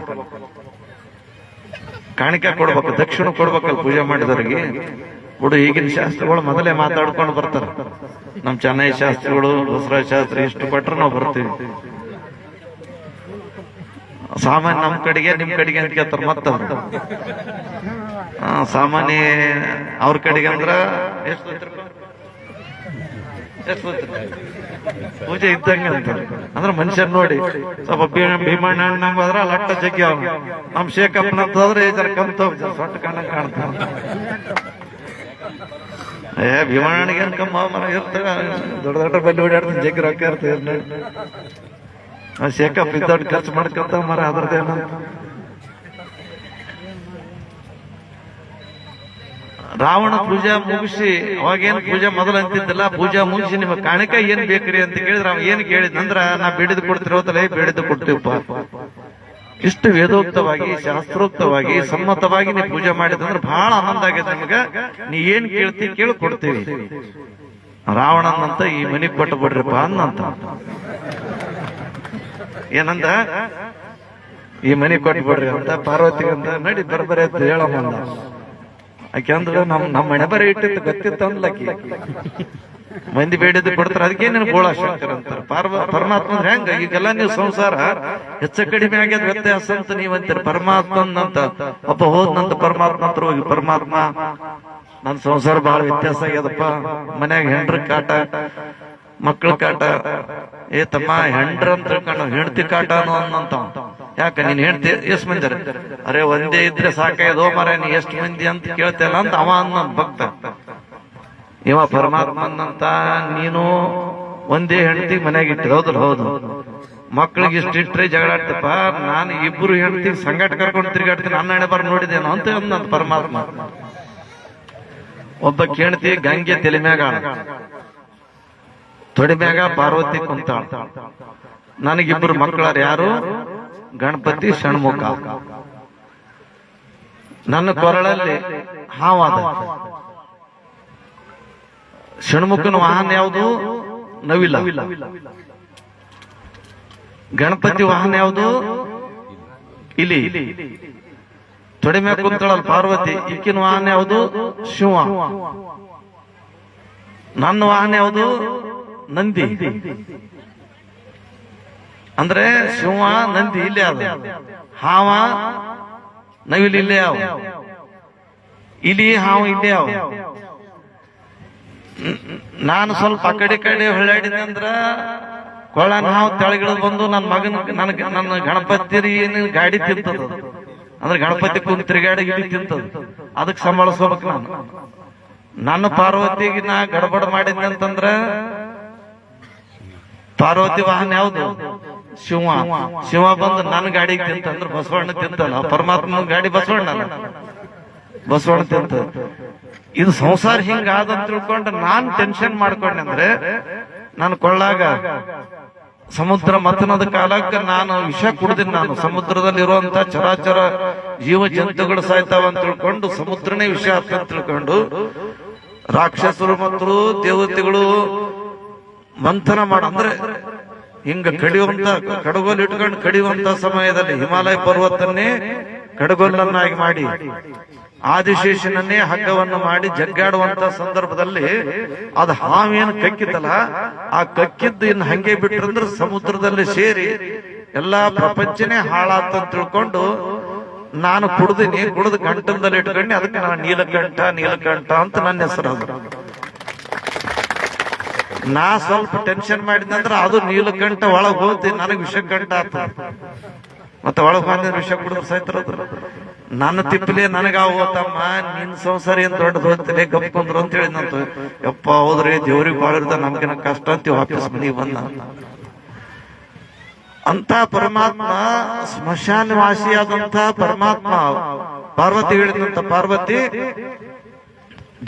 ಕಾಣಿಕೆ ಕೊಡ್ಬೇಕು, ದಕ್ಷಿಣ ಕೊಡ್ಬೇಕಲ್ಲ ಪೂಜೆ ಮಾಡಿದವ್ರಿಗೆ. ಬಿಡು, ಈಗಿನ ಶಾಸ್ತ್ರಿಗಳು ಮೊದಲೇ ಮಾತಾಡ್ಕೊಂಡು ಬರ್ತಾರ. ನಮ್ ಚೆನ್ನೈ ಶಾಸ್ತ್ರಿಗಳು, ಬಸವರಾಜ ಶಾಸ್ತ್ರಿ ಇಷ್ಟು ಕೊಟ್ರೆ ನಾವು ಬರ್ತೀವಿ. ಸಾಮಾನ್ಯ ನಮ್ ಕಡೆಗೆ ನಿಮ್ ಕಡೆಗೆ ಅಂತ ಕೇಳ್ತಾರ. ಮತ್ತವ್ರು ಸಾಮಾನ್ಯ ಅವ್ರ ಕಡೆಗೆ ಅಂದ್ರ ಎಷ್ಟು ಪೂಜೆ ಇದ್ದಂಗ ಅಂತ ಅಂದ್ರ ಮನುಷ್ಯನ್ ನೋಡಿ ಸ್ವಲ್ಪ ಭೀಮಣ್ಣ ಅಣ್ಣಂಗ ಹೋದ್ರ ಲಟ್ಟ ಜಗ್ಗಿ ಅವ. ನಮ್ ಶೇಖಪ್ಪನಂತಂದ್ರೆ ಜರ ಕಂತ ಸೊಟ್ಟ ಕಂಡಂಗ ಕಾಣ್ತಾವ. ಭೀಮಣ್ಣನಿಗೆ ಏನ್ ಕಮ್ಮ ಮರ ಇರ್ತಾರ, ದೊಡ್ಡ ದೊಡ್ಡ ಬಲ್ಲಿ ಓಡಾಡ್ತಾನೆ, ಜಗ್ಗಿ ರೊಕ್ಕ ಇರ್ತದೆ. ಶೇಖಪ್ಪ ಇದ್ದೊಡ್ಡ ಖರ್ಚು ಮಾಡ್ಕೊಂತ ಮರ ಅದ್ರದ್ದೇನ. ರಾವಣ ಪೂಜಾ ಮುಗಿಸಿ, ಅವಾಗೇನ್ ಪೂಜಾ ಮೊದಲು ಅಂತಿದ್ದಲ್ಲ, ಪೂಜಾ ಮುಗಿಸಿ ನಿಮ್ಮ ಕಾಣಿಕ ಏನ್ ಬೇಕ್ರಿ ಅಂತ ಕೇಳಿದ್ರ ಅವ ಏನ್ ಕೇಳಿದ್ನಂದ್ರ, ನಾ ಬೇಡಿದ್ ಕೊಡ್ತಿರೋತಲ್ಲ, ಬೇಡಿದ್ ಕೊಡ್ತೀವಪ್ಪ. ಇಷ್ಟು ವೇದೋಕ್ತವಾಗಿ, ಶಾಸ್ತ್ರೋಕ್ತವಾಗಿ, ಸಮ್ಮತವಾಗಿ ನೀ ಪೂಜೆ ಮಾಡಿದಂದ್ರೆ ಬಹಳ ಆನಂದ ಆಗೈತೆ ನಮಗ. ನೀ ಏನ್ ಕೇಳ್ತಿ ಕೇಳಿ ಕೊಡ್ತೀವಿ. ರಾವಣನಂತ ಈ ಮನಿಗ್ ಕೊಟ್ಟು ಬಿಡ್ರಿಪ್ಪ ಅನ್ನಂತ. ಏನಂದ, ಈ ಮನಿ ಕೊಟ್ಟು ಬಿಡ್ರಿ ಅಂತ. ಪಾರ್ವತಿಗಂತ ನಡಿ ಬರ್ಬರಿ ಅಂತ ಹೇಳಮ್ಮ. ಆಕೆ ಅಂದ್ರ ನಮ್ಮ ಮನೆ ಬರೀ ಇಟ್ಟಿತ್ತು ಗೊತ್ತಿತ್ತು ಅಂದ್ಲಕ್ಕಿ. ಮಂದಿ ಬೇಡಿದ್ದು ಕೊಡ್ತಾರ, ಅದಕ್ಕೆ ನೀನು ಗೋಳ ಶಂಕರ ಅಂತಾರ. ಪರಮಾತ್ಮ ಹೆಂಗ ಈಗೆಲ್ಲ ನೀವು ಸಂಸಾರ ಹೆಚ್ಚ ಕಡಿಮೆ ಆಗ್ಯದ ವ್ಯತ್ಯಾಸ ಅಂತ ನೀವಂತೀರ. ಪರಮಾತ್ಮನಂತ ಒಬ್ಬ ಹೋದ್ನಂತ ಪರಮಾತ್ಮ ಹತ್ರ ಹೋಗಿ, ಪರಮಾತ್ಮ ನನ್ ಸಂಸಾರ ಬಹಳ ವ್ಯತ್ಯಾಸ ಆಗ್ಯದಪ್ಪ, ಮನ್ಯಾಗ ಹೆಂಡ್ರ ಕಾಟ, ಮಕ್ಕಳ ಕಾಟ. ಏ ತಮ್ಮ, ಹೆಂಡ್ರ ಅಂತ ತಿಳ್ಕೊಂಡು ಹೆಂಡತಿ ಕಾಟ ಅನ್ನೋಂತ. ಯಾಕ ನೀನ್ ಹೆಂಡತಿ ಎಷ್ಟ್ ಮಂದಿ? ಅರೆ ಒಂದೇ ಇದ್ರೆ ಸಾಕಾಯ್ದೋ ಮರ, ನೀ ಎಷ್ಟ್ ಮಂದಿ ಅಂತ ಕೇಳ್ತೇಲ್ಲ ಅಂತ ಅವ ಅನ್ನ ಭಕ್ತ. ಇವ ಪರಮಾತ್ಮನಂತ ನೀನು ಒಂದೇ ಹೆಂಡತಿ ಮನ್ಯಾಗ ಇಟ್ಟಿದ. ಹೌದ್ರ? ಹೌದು. ಮಕ್ಳಿಗೆ ಇಷ್ಟಿಟ್ರೆ ಜಗಳ ಆಡ್ತಪ್ಪ, ನಾನು 2 ಹೆಂಡತಿ ಸಂಗಾಟ ಕರ್ಕೊಂಡು ತಿರುಗಾಡ್ತೀನಿ, ನನ್ನ ಹಣೆ ಬರ ನೋಡಿದೇನೋ ಅಂತ ಅಂದ ಪರಮಾತ್ಮ. ಒಬ್ಬ ಹೆಂಡತಿ ಗಂಗೆ ತಲೆ ಮ್ಯಾಗ, ತೊಡೆ ಮ್ಯಾಗ ಪಾರ್ವತಿ ಕುಂತಾಳ. ನನಗಿಬ್ಬರು ಮಕ್ಕಳಾರ. ಯಾರು? ಗಣಪತಿ, ಷಣ್ಮುಖ. ನನ್ನ ಕೊರಳಲ್ಲಿ ಹಾವಾದ. ಷಣ್ಮುಖನ ವಾಹನ ಯಾವುದು? ನವಿಲ. ಗಣಪತಿ ವಾಹನ ಯಾವುದು? ಇಲಿ. ತೊಡೆ ಮ್ಯಾಗ ಕುಂತಾಳಲ್ಲ ಪಾರ್ವತಿ, ಈಕಿನ ವಾಹನ ಯಾವುದು? ಶಿವ. ನನ್ನ ವಾಹನ ಯಾವುದು? ನಂದಿ. ಅಂದ್ರೆ ಶಿವ, ನಂದಿ ಇಲ್ಲೇ ಅದ, ಹಾವ ನವಿಲ್ ಇಲ್ಲೇ ಅವ, ಇಲಿ ಹಾವು ಇಲ್ಲೇ ಅವ. ನಾನು ಸ್ವಲ್ಪ ಆ ಕಡೆ ಹೊಳ್ಳಾಡಿದೆ ಅಂದ್ರ ಕೊಳ್ಳ ಹಾವು ತೆಳಗಿಳಿದು ಬಂದು ನನ್ನ ಮಗನ ನನ್ನ ಗಣಪತಿ ಗಾಡಿ ತಿಂತದ. ಅಂದ್ರೆ ಗಣಪತಿ ಕುಂತ ತಿರುಗಾಡಿ ಗಿಡಿ ತಿಂತದ. ಅದಕ್ಕೆ ಸಂಭಾಳಿಸ್ಕೋಬೇಕು ನಾನು. ನನ್ನ ಪಾರ್ವತಿಗೆ ನಾ ಗಡಬಡ ಮಾಡಿದ್ನಿ ಅಂತಂದ್ರ ಪಾರ್ವತಿ ವಾಹನ ಯಾವುದು? ಶಿವ. ಶಿವ ಬಂದು ನನ್ನ ಗಾಡಿಗೆ ತಿಂತಂದ್ರ ಬಸವಣ್ಣ ತಿಂತಲ್ಲ. ಪರಮಾತ್ಮನ ಗಾಡಿ ಬಸವಣ್ಣ ತಿಂತ. ಇದು ಸಂಸಾರ ಹಿಂಗಾದಂತ ತಿಳ್ಕೊಂಡು ನಾನ್ ಟೆನ್ಷನ್ ಮಾಡ್ಕೊಂಡೆ. ಅಂದ್ರೆ ನಾನು ಕೊಳ್ಳಾಗ ಸಮುದ್ರ ಮಥನದ ಕಾಲಕ್ಕೆ ನಾನು ವಿಷ ಕುಡ್ದಿನಿ. ನಾನು ಸಮುದ್ರದಲ್ಲಿ ಇರುವಂತ ಚರಾಚರ ಜೀವ ಜಂತುಗಳು ಸಾಯ್ತಾವ ಅಂತ ತಿಳ್ಕೊಂಡು ಸಮುದ್ರನೇ ವಿಷ ಅಂತ ತಿಳ್ಕೊಂಡು ರಾಕ್ಷಸರು ಮತ್ತು ದೇವತೆಗಳು ಮಂಥನ ಅಂದ್ರೆ ಹಿಂಗ ಕಡಿಯುವಂತ ಕಡಗೋಲು ಇಟ್ಕೊಂಡು ಕಡಿಯುವಂತ ಸಮಯದಲ್ಲಿ ಹಿಮಾಲಯ ಪರ್ವತನ್ನೇ ಕಡಗೋಲನ್ನಾಗಿ ಮಾಡಿ ಆದಿಶೇಷನನ್ನೇ ಹಗ್ಗವನ್ನು ಮಾಡಿ ಜಗ್ಗಾಡುವಂತ ಸಂದರ್ಭದಲ್ಲಿ ಅದು ಹಾವೇನು ಕಕ್ಕಿತ್ತಲ್ಲ, ಆ ಕಕ್ಕಿದ್ದು ಇನ್ನು ಹಂಗೆ ಬಿಟ್ರಂದ್ರೆ ಸಮುದ್ರದಲ್ಲಿ ಸೇರಿ ಎಲ್ಲಾ ಪ್ರಪಂಚನೇ ಹಾಳಾತ ಅಂತ ತಿಳ್ಕೊಂಡು ನಾನು ಕುಡಿದು ಗಂಟಲದಲ್ಲಿ ಇಟ್ಕೊಂಡು ಅದಕ್ಕೆ ನಾನು ನೀಲಕಂಠ ಅಂತ ನನ್ನ ಹೆಸರು. ನಾ ಸ್ವಲ್ಪ ಟೆನ್ಷನ್ ಮಾಡಿದಂದ್ರೆ ಅದು ನೀಲಕಂಠ ಒಳಗ್ ಹೋಗ್ತಿ, ನನಗೆ ವಿಷಕಂಠ ಆತ. ಮತ್ತೆ ಒಳಗ್ ಬಂದ ವಿಷ ಕುಡಿದ್ರು ಸಾಯ್ತಿರೋದು. ನನ್ನ ತಿಪ್ಪಲೆ ನನಗಾವತ್ತಮ್ಮ, ನಿನ್ ಸಂಸಾರ ಏನ್ ದೊಡ್ಡದು ಹೋಗ್ತಿಲ್ಲ ಗಪ್ಕೊಂಡ್ರು ಅಂತ ಹೇಳಿದಂತ. ಯಪ್ಪ ಹೋದ್ರಿ, ದೇವ್ರಿಗೆ ಬಾಳ ಇರ್ದ, ನಮ್ಗಿನ ಕಷ್ಟ ಅಂತೀವಿ. ವಾಪಸ್ ಮನೆಗೆ ಬಂದ ಅಂತ ಪರಮಾತ್ಮ, ಸ್ಮಶಾನ ವಾಸಿಯಾದಂತ ಪರಮಾತ್ಮ ಪಾರ್ವತಿ ಹೇಳಿದಂತ ಪಾರ್ವತಿ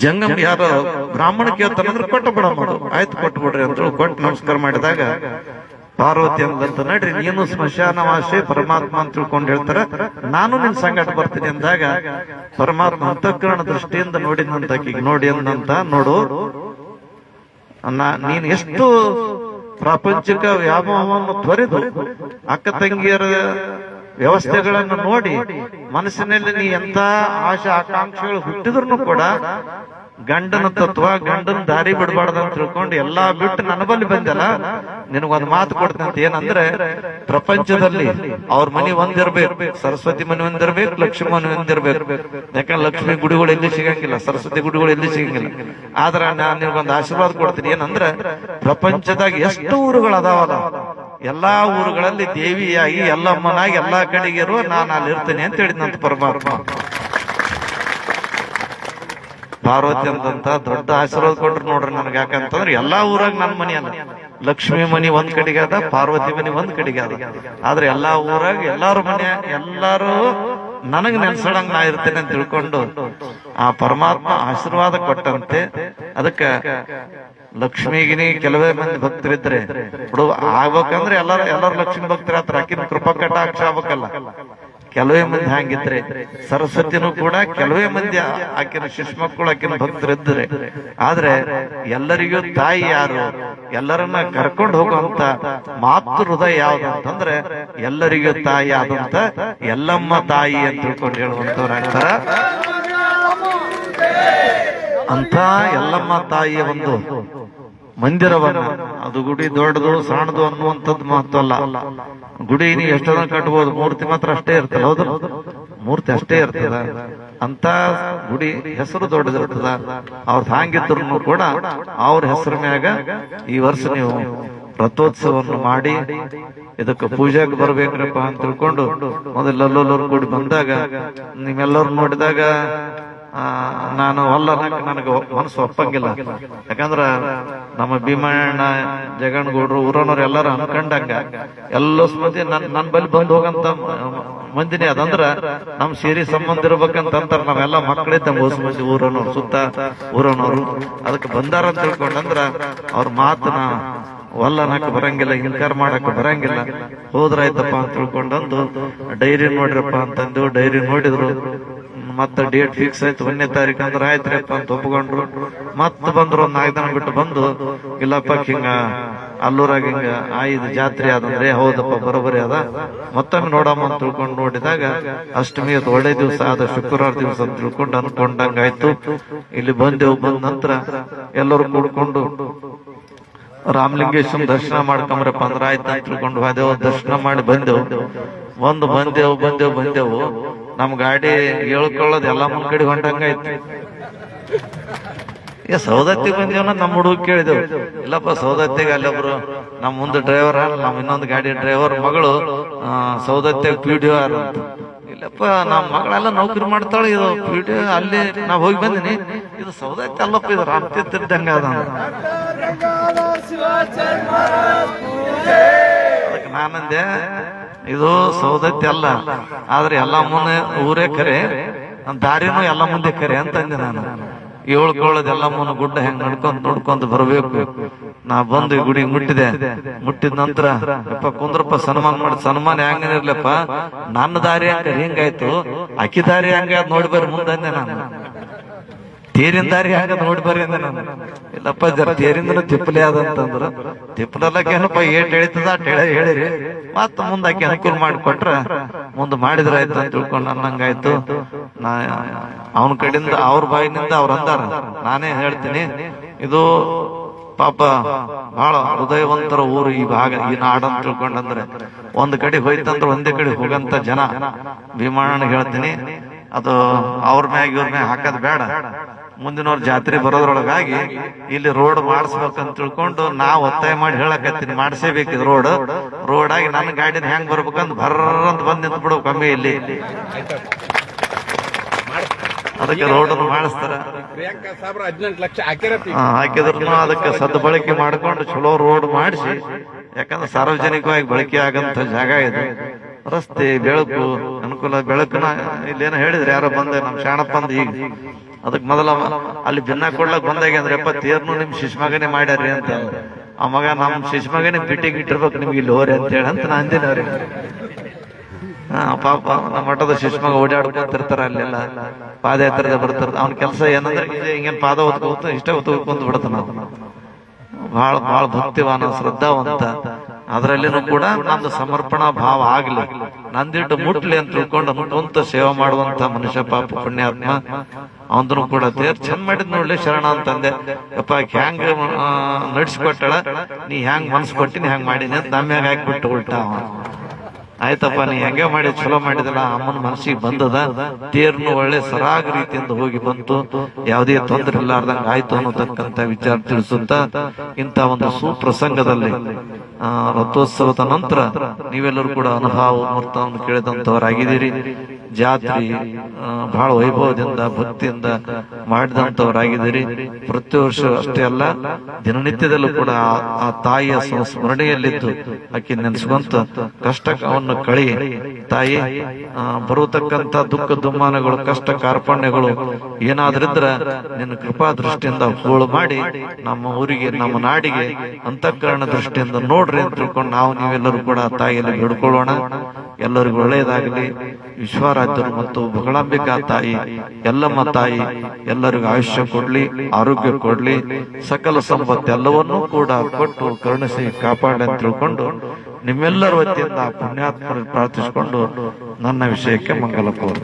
ಜಂಗಮ್ ಯಾರು ಬ್ರಾಹ್ಮಣ ಕೇಳ್ತಾನಂದ್ರೆ ಕೊಟ್ಟು ಬಿಡಮ್ಮ, ಆಯ್ತು ಕೊಟ್ಟು ಬಿಡ್ರಿ ಅಂತ ಕೊಟ್ಟು ನಮಸ್ಕಾರ ಮಾಡಿದಾಗ ಪಾರ್ವತಿ ಅಂದಂತ ನಡ್ರಿ ನೀನು ಸ್ಮಶಾನವಾಸಿ ಪರಮಾತ್ಮ ಅಂತ ತಿಳ್ಕೊಂಡು ಹೇಳ್ತಾರ, ನಾನು ನಿನ್ ಸಂಗಟ ಬರ್ತೀನಿ ಅಂದಾಗ ಪರಮಾತ್ಮ ಅಂತಃಕರಣ ದೃಷ್ಟಿಯಿಂದ ನೋಡಿದಂತ ನೋಡಿ ಅಂದಂತ, ನೋಡು ನೀನ್ ಎಷ್ಟು ಪ್ರಾಪಂಚಿಕ ವ್ಯಾಮೋಹವನ್ನು ತೊರೆದು ಅಕ್ಕ ತಂಗಿಯರ ವ್ಯವಸ್ಥೆಗಳನ್ನು ನೋಡಿ ಮನಸ್ಸಿನಲ್ಲಿ ನೀ ಎಂತ ಆಶಾ ಆಕಾಂಕ್ಷೆಗಳು ಹುಟ್ಟಿದ್ರು ಕೂಡ ಗಂಡನ ತತ್ವ, ಗಂಡನ ದಾರಿ ಬಿಡಬಾರ್ದಂತ ತಿಳ್ಕೊಂಡು ಎಲ್ಲಾ ಬಿಟ್ಟು ನನ್ನ ಬಳಿ ಬಂದಲ್ಲ, ನಿನಗೊಂದು ಮಾತು ಕೊಡ್ತೀನಿ ಅಂತ. ಏನಂದ್ರೆ ಪ್ರಪಂಚದಲ್ಲಿ ಅವ್ರ ಮನಿ ಒಂದಿರ್ಬೇಕು, ಸರಸ್ವತಿ ಮನೆ ಒಂದಿರ್ಬೇಕು, ಲಕ್ಷ್ಮಿ ಮನೆ ಒಂದಿರ್ಬೇಕು. ಯಾಕಂದ್ರೆ ಲಕ್ಷ್ಮಿ ಗುಡಿಗಳು ಎಲ್ಲಿ ಸಿಗಂಗಿಲ್ಲ, ಸರಸ್ವತಿ ಗುಡಿಗಳು ಎಲ್ಲಿ ಸಿಗಂಗಿಲ್ಲ. ಆದ್ರ ನಾನು ನಿನಗೊಂದು ಆಶೀರ್ವಾದ ಕೊಡ್ತೀನಿ. ಏನಂದ್ರೆ ಪ್ರಪಂಚದಾಗ ಎಷ್ಟು ಊರುಗಳು ಅದಾವಲ್ಲ, ಎಲ್ಲಾ ಊರುಗಳಲ್ಲಿ ದೇವಿಯಾಗಿ ಎಲ್ಲಮ್ಮನಾಗಿ ಎಲ್ಲಾ ಕಡೆಗೆ ಇರುವ ನಾನು ಅಲ್ಲಿ ಇರ್ತೇನೆ ಅಂತ ಹೇಳಿದ್ನಂತ ಪರಮಾತ್ಮ. ಪಾರ್ವತಿ ಅಂತಂತ ದೊಡ್ಡ ಆಶೀರ್ವಾದ ಕೊಟ್ರು ನೋಡ್ರಿ ನನಗೆ. ಯಾಕಂತಂದ್ರೆ ಎಲ್ಲಾ ಊರಾಗ ನನ್ ಮನಿ ಅಲ್ಲ, ಲಕ್ಷ್ಮಿ ಮನಿ ಒಂದ್ ಕಡೆಗೆ ಅದ, ಪಾರ್ವತಿ ಮನಿ ಒಂದ್ ಕಡೆಗೆ ಅದ. ಆದ್ರೆ ಎಲ್ಲಾ ಊರಾಗ ಎಲ್ಲಾರು ಮನೆ ಎಲ್ಲಾರು ನನಗ್ ನೆನ್ಸಡಂಗ್ ನಾ ಇರ್ತೇನೆ ಅಂತ ತಿಳ್ಕೊಂಡು ಆ ಪರಮಾತ್ಮ ಆಶೀರ್ವಾದ ಕೊಟ್ಟಂತೆ. ಅದಕ್ಕ ಲಕ್ಷ್ಮಿಗಿನಿ ಕೆಲವೇ ಮಂದಿ ಭಕ್ತರಿದ್ರೆ ಬಿಡು ಆಗ್ಬೇಕಂದ್ರೆ ಎಲ್ಲಾರು ಲಕ್ಷ್ಮಿ ಭಕ್ತರು ಆತರ, ಆಕಿನ ಕೃಪಾ ಕಟಾಕ್ಷ ಆಗ್ಬೇಕಲ್ಲ. ಕೆಲವೇ ಮಂದಿ ಹಂಗಿದ್ರೆ ಸರಸ್ವತಿನೂ ಕೂಡ ಕೆಲವೇ ಮಂದಿ ಆಕಿನ ಶಿಶು ಮಕ್ಕಳು ಆಕಿನ ಭಕ್ತರಿದ್ರೆ, ಆದ್ರೆ ಎಲ್ಲರಿಗೂ ತಾಯಿ ಯಾರು, ಎಲ್ಲರನ್ನ ಕರ್ಕೊಂಡು ಹೋಗುವಂತ ಮಾತೃ ಹೃದಯ ಯಾವ್ದು ಅಂತಂದ್ರೆ ಎಲ್ಲರಿಗೂ ತಾಯಿ ಆದಂತ ಎಲ್ಲಮ್ಮ ತಾಯಿ ಅಂತ ತಿಳ್ಕೊಂಡು ಹೇಳುವಂತವ್ರಾಗ್ತಾರ. ಅಂತ ಎಲ್ಲಮ್ಮ ತಾಯಿಯ ಒಂದು ಮಂದಿರವನ್ನ, ಅದು ಗುಡಿ ದೊಡ್ಡದು ಸಣ್ಣದು ಅನ್ನುವಂಥದ್ದು ಮಹತ್ವ ಅಲ್ಲ. ಗುಡಿ ನೀ ಎಷ್ಟನ್ನ ಕಟ್ಬೋದು, ಮೂರ್ತಿ ಮಾತ್ರ ಅಷ್ಟೇ ಇರ್ತದ. ಹೌದು, ಮೂರ್ತಿ ಅಷ್ಟೇ ಇರ್ತದ. ಅಂತ ಗುಡಿ ಹೆಸರು ದೊಡ್ಡದಿರ್ತದ. ಅವ್ರ ಹಾಂಗಿದ್ರು ಕೂಡ ಅವ್ರ ಹೆಸರು ಮ್ಯಾಗ ಈ ವರ್ಷ ನೀವು ರಥೋತ್ಸವವನ್ನು ಮಾಡಿ ಇದಕ್ಕೆ ಪೂಜೆಗೆ ಬರ್ಬೇಕ್ರಪ್ಪ ಅಂತ ತಿಳ್ಕೊಂಡು ಮೊದಲೆಲ್ಲರೂ ಕೂಡಿ ಬಂದಾಗ ನೀವೆಲ್ಲರೂ ನೋಡಿದಾಗ ನಾನು ಅಲ್ಲ, ನನಗೆ ಮನಸ್ಸು ಒಪ್ಪಂಗಿಲ್ಲ. ಯಾಕಂದ್ರ ನಮ್ಮ ಭೀಮಣ್ಣ ಜಗಣ್ಗೌಡ್ರು ಊರನವ್ರು ಎಲ್ಲಾರು ಅನ್ಕೊಂಡಂಗ ಎಲ್ಲ ಮಂದಿ ನನ್ ಬಳಿ ಬಂದು ಹೋಗಂತ ಮಂದಿನೇ ಅದಂದ್ರ ನಮ್ ಸೇರಿ ಸಂಬಂಧ ಇರ್ಬೇಕಂತಂತಾರ. ನಾವೆಲ್ಲ ಮಕ್ಕಳಿದ್ದಂಗ ಹೊಸ ಮಂದಿ ಊರನವ್ರು, ಸುತ್ತ ಊರನವ್ರು ಅದಕ್ಕೆ ಬಂದಾರ ಅಂತ ತಿಳ್ಕೊಂಡಂದ್ರ ಅವ್ರ ಮಾತನ್ನ ಒಲ್ಲನಕ್ ಬರಂಗಿಲ್ಲ, ಇನ್ಕಾರ ಮಾಡಕ್ ಬರಂಗಿಲ್ಲ. ಹೋದ್ರಾಯ್ತಪ್ಪ ಅಂತ ತಿಳ್ಕೊಂಡಂದು ಡೈರಿ ನೋಡ್ರಪ್ಪ ಅಂತಂದು ಡೈರಿ ನೋಡಿದ್ರು. ಮತ್ತ ಡೇಟ್ ಫಿಕ್ಸ್ ಆಯ್ತು 1ನೇ ತಾರೀಕು ಅಂದ್ರೆ ಆಯ್ತ್ರಿಪ್ಪ ಅಂತ ಒಪ್ಕೊಂಡ್ರು. ಮತ್ ಬಂದ್ರು, ಒಂದ್ 4 ದಿನ ಬಿಟ್ಟು ಬಂದು, ಇಲ್ಲಪ್ಪ ಹಿಂಗ ಅಲ್ಲೂರಾಗ ಹಿಂಗ ಇದು ಜಾತ್ರೆ ಆದಂದ್ರೆ, ಹೌದಪ್ಪ ಬರೋಬರಿ ಅದ, ಮತ್ತೊಮ್ಮೆ ನೋಡಮ್ಮ ಅಂತ ತಿಳ್ಕೊಂಡು ನೋಡಿದಾಗ ಅಷ್ಟಮಿ ಒಳ್ಳೆ ದಿವಸ ಆದ, ಶುಕ್ರವಾರ ದಿವಸ ಅಂತ ತಿಳ್ಕೊಂಡು ಅನ್ಕೊಂಡಂಗಾಯ್ತು. ಇಲ್ಲಿ ಬಂದೆವು. ಬಂದ ನಂತರ ಎಲ್ಲರೂ ಕೂಡ್ಕೊಂಡು ರಾಮಲಿಂಗೇಶ್ವರ ದರ್ಶನ ಮಾಡ್ಕೊಂಬ್ರಪ್ಪ ಅಂದ್ರೆ ಆಯ್ತು ಅಂತ ತಿಳ್ಕೊಂಡು ಹೋದೆವು. ದರ್ಶನ ಮಾಡಿ ಬಂದೆವು. ಬಂದೆವು ನಮ್ ಗಾಡಿ ಹೇಳ್ಕೊಳ್ಳೋದು ಎಲ್ಲ ಮುಂದ್ ಕಡೆ ಹೊಂಟಂಗಾಯ್ತು. ಸೌದತ್ತಿಗೆ ಬಂದೇವನ ನಮ್ಮ ಹುಡುಗ ಕೇಳಿದೆವು. ಇಲ್ಲಪ್ಪ ಸೌದತ್ತಿಗೆ ಅಲ್ಲೊಬ್ರು ನಮ್ ಮುಂದೆ ಡ್ರೈವರ್, ನಮ್ ಇನ್ನೊಂದು ಗಾಡಿ ಡ್ರೈವರ್ ಮಗಳು ಸೌದತ್ತಿಗೆ PDO ಅಂತ. ಇಲ್ಲಪ್ಪ ನಮ್ಮ ಮಗಳೆಲ್ಲ ನೌಕರಿ ಮಾಡ್ತಾಳೆ, ಇದು PDO ಅಲ್ಲಿ ನಾವ್ ಹೋಗಿ ಬಂದಿನಿ, ಇದು ಸೌದತ್ತಿ ಅಲ್ಲಪ್ಪ, ಇದು ರಾಮತೀರ್ಥಂಗ ಅದ. ಅದಕ್ಕೆ ನಾನಂದೆ ಇದು ಸೌದತ್ತಿ ಅಲ್ಲ, ಆದ್ರೆ ಎಲ್ಲ ಮುಂದೆ ಊರೇ ಕರೆ, ದಾರಿನೂ ಎಲ್ಲ ಮುಂದೆ ಕರೆ ಅಂತಂದೆ ನಾನು. ಹೇಳ್ಕೊಳ್ಳೋದೆಲ್ಲ ಮುನ್ನ ಗುಡ್ಡ ಹೆಂಗ್ ನೋಡ್ಕೊಂತ ಬರ್ಬೇಕು. ನಾ ಬಂದು ಈ ಗುಡಿ ಮುಟ್ಟಿದ ನಂತರ ಯಪ್ಪ ಕುಂದ್ರಪ್ಪ ಸನ್ಮಾನ ಮಾಡಿ, ಸನ್ಮಾನ ಹೆಂಗನಿರ್ಲಪ್ಪ, ನನ್ನ ದಾರಿ ಹಂಗ ಹಿಂಗಾಯ್ತು, ಅಕ್ಕಿ ದಾರಿ ಹಂಗ ನೋಡಿ ಬರ್ರಿ ಮುಂದೆ ನಾನು. ತೇರಿನ ದಾರಿ ಹಂಗ ನೋಡಿ ಬರ್ರಿ ಅಂದೆ ನಾನು. ಇಲ್ಲಪ್ಪ ಜರ ತೇರಿಂದ ತಿಪ್ಪಲೆ ಅದಂತಂದ್ರ, ತಿಪ್ಪಲಕ್ಕೆ ಏನಪ್ಪ ಏಟ್ ಎಳಿತದ ಅಟ್ ಹೇಳಿರಿ, ಮತ್ತ ಮುಂದಾಕಿ ಅನುಕೂಲ ಮಾಡಿಕೊಟ್ರ ಮುಂದ್ ಮಾಡಿದ್ರ ಆಯ್ತು ಅಂತ ತಿಳ್ಕೊಂಡು ಅನ್ನಂಗಾಯ್ತು. ಅವನ ಕಡೆಯಿಂದ ಅವ್ರ ಬಾಯಿನಿಂದ ಅವ್ರ ಅಂದಾರ, ನಾನೇ ಹೇಳ್ತೀನಿ, ಇದು ಪಾಪ ಬಹಳ ಹೃದಯವಂತರ ಊರು ಈ ಭಾಗ, ಈ ನಾಡ ಅಂತ ತಿಳ್ಕೊಂಡಂದ್ರೆ ಒಂದ್ ಕಡೆ ಹೋಯ್ತಂದ್ರ ಒಂದೇ ಕಡೆ ಹೋಗಂತ ಜನ. ಭೀಮಣ್ಣನಿಗೆ ಹೇಳ್ತೀನಿ, ಅದು ಅವ್ರ ಮ್ಯಾಗ ಇವ್ರ ಮ್ಯಾಗ ಹಾಕದ್ ಬೇಡ. ಮುಂದಿನವ್ರ ಜಾತ್ರೆ ಬರೋದ್ರೊಳಗಾಗಿ ಇಲ್ಲಿ ರೋಡ್ ಮಾಡಿಸ್ಬೇಕಂತ ತಿಳ್ಕೊಂಡು ನಾವ್ ಒತ್ತಾಯ ಮಾಡಿ ಹೇಳಕತ್ತೀನಿ, ಮಾಡಿಸೇಬೇಕಿದ್ ರೋಡ್ ಆಗಿ ನನ್ನ ಗಾಡಿನ ಹೆಂಗ್ ಬರ್ಬೇಕಂತ ಬರ್ರಂತ ಬಂದ್ ನಿಂತ ಬಿಡ್ಬೇಕು ಕಮ್ಮಿ ಇಲ್ಲಿ. ಅದಕ್ಕೆ ರೋಡ್ ಮಾಡಿಸ್ತಾರ, ಹಾಕಿದ್ರು ಅದಕ್ಕೆ ಸದ್ಬಳಕೆ ಮಾಡ್ಕೊಂಡು ಚಲೋ ರೋಡ್ ಮಾಡಿಸಿ, ಯಾಕಂದ್ರೆ ಸಾರ್ವಜನಿಕವಾಗಿ ಬಳಕೆ ಆಗಂತ ಜಾಗ ಇದೆ. ರಸ್ತೆ, ಬೆಳಕು ಅನುಕೂಲ. ಬೆಳಕನ್ನ ಇಲ್ಲೇನೋ ಹೇಳಿದ್ರೆ ಯಾರೋ ಬಂದೆ ನಮ್ ಶಾಣಪ್ಪ ಅಂದ. ಈಗ ಅದಕ್ ಮೊದಲ ಅಲ್ಲಿ ಭಿನ್ನ ಕೊಡ್ಲಕ್ ಬಂದಾಗ ಅಂದ್ರೆ ತೇರ್ನು ನಿಮ್ ಶಿಶುಮಗನೆ ಮಾಡ್ಯಾರಿ ಅಂತ ಆ ಮಗ ನಮ್ಮ ಶಿಶುಮಗನೇ ಭೇಟಿಗೆ ಇಟ್ಟಿರ್ಬೇಕು ನಿಮ್ಗೆ ಇಲ್ಲಿ ಹೋರಿ ಅಂತ ಹೇಳಿ ಅಂತ ನಾ ಅಂದಿನ ಅವ್ರಿಗೆ. ಪಾಪ ನಮ್ಮ ಮಠದ ಶಿಶುಮಗ ಓಡಾಡ್ಕೊಂತಿರ್ತಾರ ಅಲ್ಲೆಲ್ಲ ಪಾದಯಾತ್ರೆದ ಬರ್ತಾರ. ಅವ್ನ ಕೆಲಸ ಏನಂದ್ರೆ ಹಿಂಗೇನ್ ಪಾದ ಹೊತ್ಕೋತ ಇಷ್ಟ ಹೊತ್ಕೊಂಡ್ ಬಿಡ್ತಾನ. ಬಹಳ ಬಹಳ ಭಕ್ತಿವಾನ ಶ್ರದ್ಧಾವಂತ. ಅದರಲ್ಲಿನೂ ಕೂಡ ನಂದು ಸಮರ್ಪಣಾ ಭಾವ ಆಗ್ಲಿ, ನಂದಿಟ್ಟು ಮುಟ್ಲಿ ಅಂತ ತಿಳ್ಕೊಂಡು ಕುಂತ ಸೇವೆ ಮಾಡುವಂತ ಮನುಷ್ಯ ಪಾಪ ಪುಣ್ಯಾತ್ಮ. ಅವನು ಕೂಡ ತೇರ್ ಚಂದ ಮಾಡಿದ್ ನೋಡ್ಲಿ ಶರಣ ಅಂತಂದೆ. ಯಪ್ಪ ಹ್ಯಾಂಗ ನಡ್ಸ್ಕೊಟ್ಟಳ, ನೀ ಹ್ಯಾಂಗ್ ಮನ್ಸ್ ಕೊಟ್ಟಿನಿ ಹ್ಯಾಂಗ್ ಮಾಡೀನಿ ಅಂತ ನಮ್ಯಾಗ ಹಾಕ್ಬಿಟ್ಟು ಉಲ್ಟಾ ಅವ. ಆಯ್ತಪ್ಪ ನೀ ಹೆಂಗೆ ಮಾಡಿ ಚಲೋ ಮಾಡಿದಲ್ಲ, ಅಮ್ಮನ ಮನಸ್ಸಿಗೆ ಬಂದದ. ತೇರ್ನು ಒಳ್ಳೆ ಸರಾಗ ರೀತಿಯಿಂದ ಹೋಗಿ ಬಂತು, ಯಾವುದೇ ತೊಂದರೆ ಇಲ್ಲಾರ್ದಂಗ ಆಯ್ತು ಅನ್ನೋದಕ್ಕಂತ ವಿಚಾರ ತಿಳಿಸುತ್ತಾ ಇಂಥ ಒಂದು ಸುಪ್ರಸಂಗದಲ್ಲಿ ರಥೋತ್ಸವದ ನಂತರ ನೀವೆಲ್ಲರೂ ಕೂಡ ಅನುಭವ ಮೂರ್ತವನ್ನು ಕೇಳಿದಂತವರಾಗಿದ್ದೀರಿ. ಜಾತ್ರೆ ಬಹಳ ವೈಭವದಿಂದ ಭಕ್ತಿಯಿಂದ ಮಾಡಿದಂತವರಾಗಿದ್ದೀರಿ. ಪ್ರತಿ ವರ್ಷ ಅಷ್ಟೇ ಅಲ್ಲ, ದಿನನಿತ್ಯದಲ್ಲೂ ಕೂಡ ಆ ತಾಯಿಯ ಸ್ಮರಣೆಯಲ್ಲಿದ್ದು ಆಕೆ ನೆನೆಸ್ಕೊಂತ ಕಷ್ಟವನ್ನು ಕಳಿ ತಾಯಿ ಬರತಕ್ಕಂತ ದುಃಖ ದುಮ್ಮಾನಗಳು ಕಷ್ಟ ಕಾರ್ಪಣ್ಯಗಳು ಏನಾದ್ರಿದ್ರ ನಿನ್ನ ಕೃಪಾ ದೃಷ್ಟಿಯಿಂದ ಹೋಳು ಮಾಡಿ ನಮ್ಮ ಊರಿಗೆ ನಮ್ಮ ನಾಡಿಗೆ ಅಂತಃಕರಣ ದೃಷ್ಟಿಯಿಂದ ನೋಡ್ರಿ ಅಂತ ತಿಳ್ಕೊಂಡು ನಾವು ನೀವೆಲ್ಲರೂ ಕೂಡ ತಾಯಿಯಲ್ಲಿ ಬೇಡ್ಕೊಳ್ಳೋಣ. ಎಲ್ಲರಿಗೂ ಒಳ್ಳೆಯದಾಗಲಿ. ವಿಶ್ವರಾಜ್ಯರು ಮತ್ತು ಬಗಳಂಬಿಕಾ ತಾಯಿ ಎಲ್ಲಮ್ಮ ತಾಯಿ ಎಲ್ಲರಿಗೂ ಆಯುಷ್ಯ ಕೊಡ್ಲಿ, ಆರೋಗ್ಯ ಕೊಡ್ಲಿ, ಸಕಲ ಸಂಪತ್ತು ಎಲ್ಲವನ್ನೂ ಕೂಡ ಕೊಟ್ಟು ಕರುಣಿಸಿ ಕಾಪಾಡಿ ಅಂತ ತಿಳ್ಕೊಂಡು ನಿಮ್ಮೆಲ್ಲರ ವತಿಯಿಂದ ಪುಣ್ಯಾತ್ಮರು ಪ್ರಾರ್ಥಿಸಿಕೊಂಡು ನನ್ನ ವಿಷಯಕ್ಕೆ ಮಂಗಲ ಕೋರು.